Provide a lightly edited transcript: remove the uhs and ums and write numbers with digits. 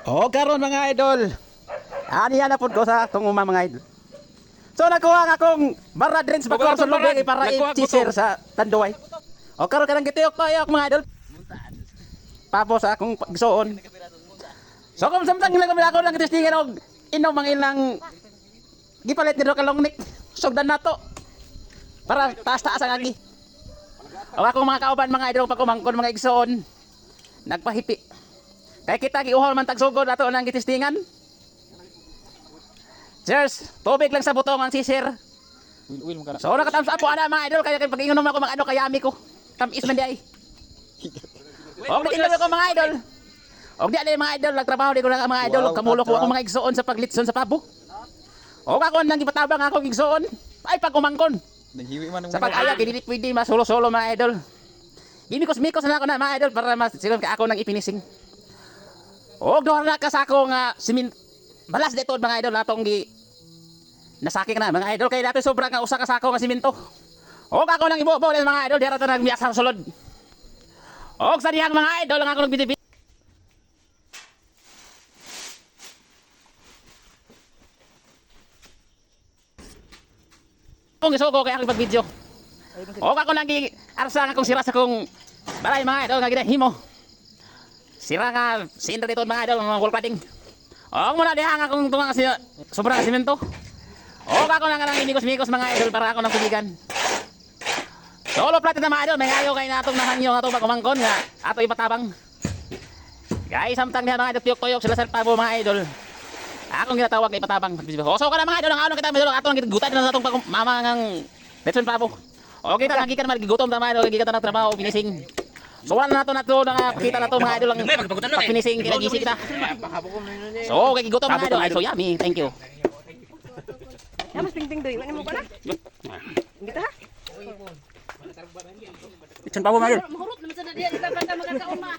O karon mga idol. Ani na pud ko sa akong mga idol. So nakuha nga akong barra drinks sa bakor sa lubig para i-cheer sa Tanduay. O karon kanang gitiyok toyok mga idol. Papo sa akong pagsuon. So kung samtang nila ako ng testingan og inom ang ilang gipalit nito kalongnik. Sugdan nato. Para taas-taas ang agi. O akong mga kauban mga idol pagkumangkon mga igsoon. Nagpahipi. Kaya kita giuhol man tagsugod ato nang gitistingan. Cheers! Tubig lang sa butong ang sisir. So nakatams po ana mga idol kaya pag ingon ako mga ano kayami ko. Tamis man di ay. Og di ko mga idol. Og di mga idol nagtrabaho di ko lang mga idol kamulo ko ako mga igsoon sa paglitson sa pabo. Og ako nang gipatabang ako igsoon ay pagkumangkon. Sa pag-aya dili pwede masolo-solo mga idol. Gimikos-mikos na ako na mga idol para masigon ka ako nang ipinising. Og doon na ka sa ako nga simin balas dito mga idol natong gi nasaki na mga idol kay dati sobra nga usa ka sako nga simento. Og ako nang ibobo mga idol dira ta nagbiya sa sulod. Og sa dihang mga idol nga ako nagbitibit. Kung isugo kay akong pag-video. Og ako nang gi arsa nga kung sira sa kong balay mga idol nga ginahimo. Sira nga sindra dito mga idol mga wallpadding. Og muna dihang akong tunga kasi sobra simento. Og ako nang imikos-mikos mga idol para ako nang tubigan. Solo plat na mga idol, may ayaw kay natong nahangyo nga to pagkumangkon nga ato ipatabang. Guys, samtang diha mga idol tuyok-tuyok sila sa pabo mga idol. Akong ginatawag kay patabang. So ka na mga idol, ang ano kita mga idol, ato nang gigutan na natong mama ngang letson pabo. O kita nagikan man gigutom ta mga idol, gikan na trabaho finising. So wala na to nakakita na to mga idol ang pag-finishing kinagising kita. So kay gigutom mga idol, so yummy, thank you. Mas ting-ting doy, ano mo ko na? Gita ha? Letson pabo mga idol. Mahurot naman sa diyan, kita banda magkakaon ma.